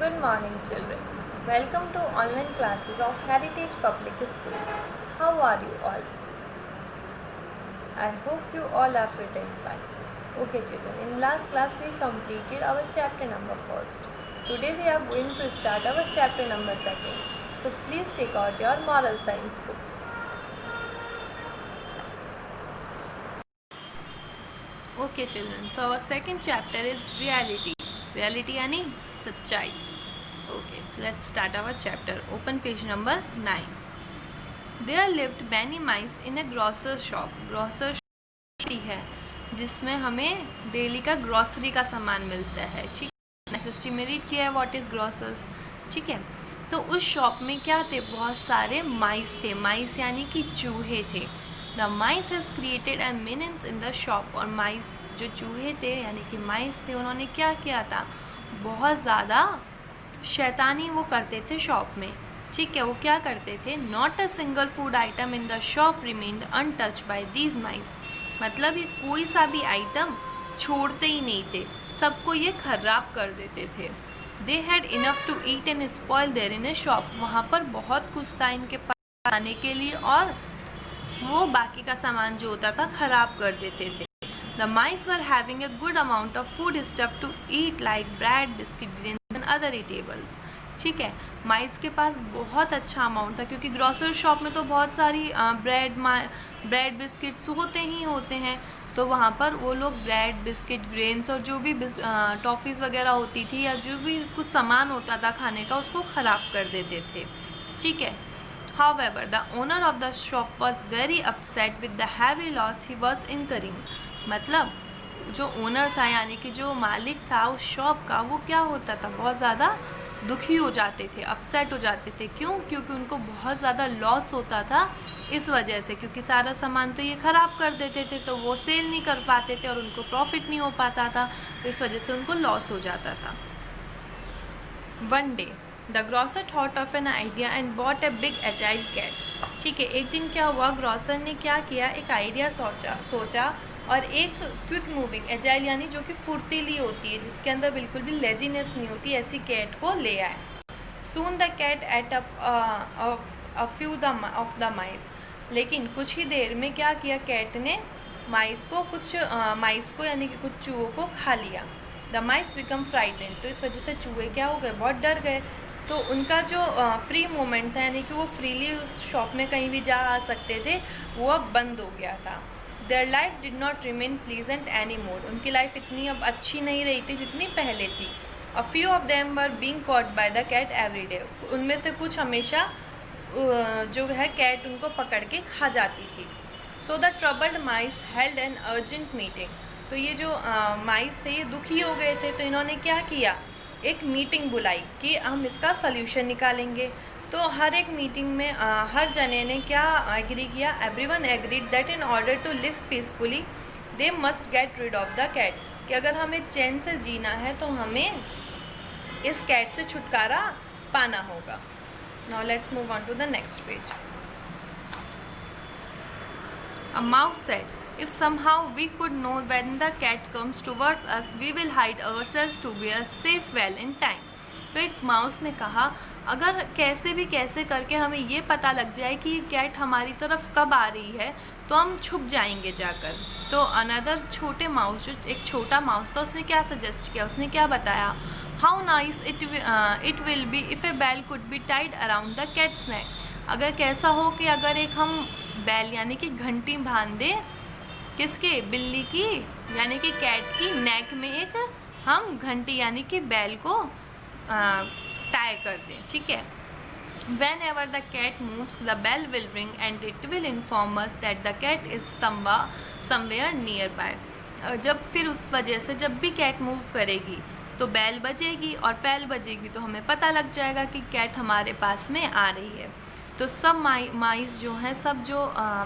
Good morning, children. Welcome to online classes of Heritage Public School. How are you all? I hope you all are fit and fine. Okay, children. In last class we completed our chapter number first. Today we are going to start our chapter number second. So please take out your moral science books. Okay, children. So our second chapter is reality. Reality यानी सच्चाई. Okay, so let's start our chapter. Open page number 9. There lived many mice in a grocer's shop. Grocer है जिसमें हमें daily का grocery का सामान मिलता है. ठीक है, नेसेसिटी में रीड किया है व्हाट इज़ ग्रॉसर्स. ठीक है, तो उस शॉप में क्या थे, बहुत सारे माइस थे. माइस यानी कि चूहे थे. The mice has created a meanings in the shop. और माइस जो चूहे थे यानी कि माइस थे, उन्होंने क्या किया था, बहुत ज़्यादा शैतानी वो करते थे शॉप में. ठीक है, वो क्या करते थे, not a single food item in the shop remained untouched by these mice. मतलब ये कोई सा भी आइटम छोड़ते ही नहीं थे, सबको ये खराब कर देते थे. They had enough to eat and spoil their in a shop. वहाँ पर बहुत कुछ था इनके पास खाने के लिए और वो बाकी का सामान जो होता था ख़राब कर देते थे. The mice were having a good amount of food stuff to eat like bread, biscuit, grains and other eatables. ठीक है, माइस के पास बहुत अच्छा अमाउंट था क्योंकि ग्रॉसरी शॉप में तो बहुत सारी ब्रेड बिस्किट्स होते ही होते हैं. तो वहाँ पर वो लोग ब्रेड, बिस्किट, ग्रेन्स और जो भी टॉफ़ीज़ वगैरह होती थी या जो भी कुछ सामान होता था खाने का, उसको ख़राब कर देते थे. ठीक है, however the owner of the shop was very upset with the heavy loss he was incurring. मतलब जो ओनर था यानी कि जो मालिक था उस शॉप का, वो क्या होता था, बहुत ज़्यादा दुखी हो जाते थे, अपसेट हो जाते थे. क्यों? क्योंकि उनको बहुत ज़्यादा लॉस होता था इस वजह से, क्योंकि सारा सामान तो ये ख़राब कर देते थे तो वो सेल नहीं कर पाते थे और उनको प्रॉफिट नहीं हो पाता था, तो इस वजह से उनको लॉस हो जाता था. One day the grocer thought of an idea and bought a big agile cat. ठीक है, एक दिन क्या हुआ, ग्रॉसर ने क्या किया, एक आइडिया सोचा और एक क्विक मूविंग एजाइल यानी जो कि फुर्तीली होती है, जिसके अंदर बिल्कुल भी लेजीनेस नहीं होती, ऐसी कैट को ले आए. Soon the cat ate a few of the mice. लेकिन कुछ ही देर में क्या किया, कैट ने माइस को यानी कि कुछ चूहों को खा लिया. The mice become frightened. तो इस वजह से चूहे क्या हो गए, बहुत डर गए. तो उनका जो फ्री मोमेंट था यानी कि वो फ्रीली उस शॉप में कहीं भी जा आ सकते थे, वो अब बंद हो गया था. Their life did not remain pleasant anymore. उनकी लाइफ इतनी अब अच्छी नहीं रही थी जितनी पहले थी. A few of them were being caught by the cat every day. उनमें से कुछ हमेशा जो है कैट उनको पकड़ के खा जाती थी. So the troubled mice held an urgent meeting. तो ये जो माइस थे ये दुखी हो गए थे, तो इन्होंने क्या किया, एक मीटिंग बुलाई कि हम इसका सल्यूशन निकालेंगे. तो हर एक मीटिंग में हर जने ने क्या एग्री किया, everyone agreed that in order to live peacefully they must get rid of the cat. कि अगर हमें चैन से जीना है तो हमें इस कैट से छुटकारा पाना होगा. Now let's move on to the next page. A mouse said, if somehow we could know when the cat comes towards us, we will hide ourselves to be a safe well in time. तो एक mouse ने कहा, अगर कैसे करके हमें ये पता लग जाए कि कैट हमारी तरफ कब आ रही है तो हम छुप जाएंगे जाकर. तो अनदर छोटे माउस, जो एक छोटा माउस था, उसने क्या सजेस्ट किया, उसने क्या बताया, how nice it will be if a bell could be tied around the cat's neck. अगर कैसा हो कि अगर एक हम बेल यानी कि घंटी बांध दे, किसके, बिल्ली की यानी कि कैट की नेक में एक हम घंटी यानी कि बेल को टाई कर दें. ठीक है, whenever the cat moves the bell will ring and it will inform us that the cat is somewhere nearby. जब फिर उस वजह से जब भी कैट मूव करेगी तो बेल बजेगी और बेल बजेगी तो हमें पता लग जाएगा कि कैट हमारे पास में आ रही है. तो सब माइस जो हैं, सब जो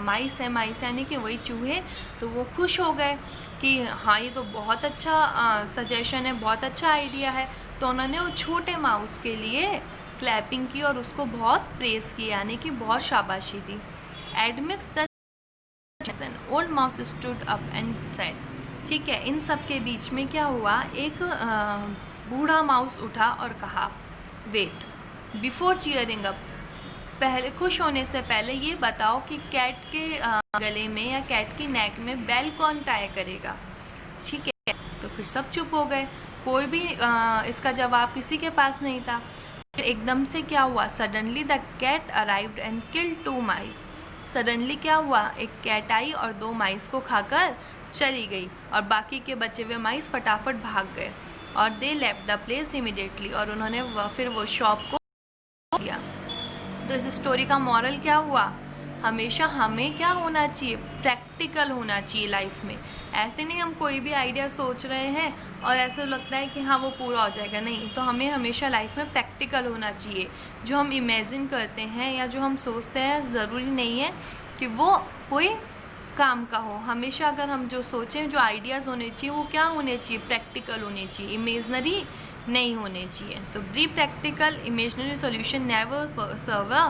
माइस हैं, माइस यानी कि वही चूहे, तो वो खुश हो गए कि हाँ ये तो बहुत अच्छा सजेशन है, बहुत अच्छा आइडिया है. तो उन्होंने वो छोटे माउस के लिए क्लैपिंग की और उसको बहुत प्रेस की यानी कि बहुत शाबाशी दी. Admits the old mouse stood up and said. ठीक है, इन सब के बीच में क्या हुआ, एक बूढ़ा माउस उठा और कहा, वेट, बिफोर चीयरिंग अप, पहले खुश होने से पहले ये बताओ कि कैट के गले में या कैट की नेक में बेल कौन टाई करेगा। ठीक है, तो फिर सब चुप हो गए, कोई भी इसका जवाब किसी के पास नहीं था। फिर एकदम से क्या हुआ, suddenly the cat arrived and killed 2 mice. Suddenly क्या हुआ, एक कैट आई और 2 माइस को खाकर चली गई और बाकी के बचे हुए माइस फटाफट भाग गए और they left the place immediately, और उन्होंने फिर वो शॉप को किया। तो इस स्टोरी का मॉरल क्या हुआ, हमेशा हमें क्या होना चाहिए, प्रैक्टिकल होना चाहिए लाइफ में। ऐसे नहीं हम कोई भी आइडिया सोच रहे हैं और ऐसा लगता है कि हाँ वो पूरा हो जाएगा, नहीं, तो हमें हमेशा लाइफ में प्रैक्टिकल होना चाहिए। जो हम इमेजिन करते हैं या जो हम सोचते हैं ज़रूरी नहीं है कि वो कोई काम का हो। हमेशा अगर हम जो सोचें, जो आइडियाज़ होने चाहिए वो क्या होने चाहिए, प्रैक्टिकल होने चाहिए, इमेजनरी नहीं होने चाहिए। So be practical, imaginary solution never serve a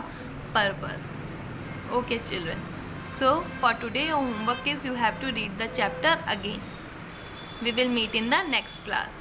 purpose. Okay children, so for today your homework is you have to read the chapter again. We will meet in the next class.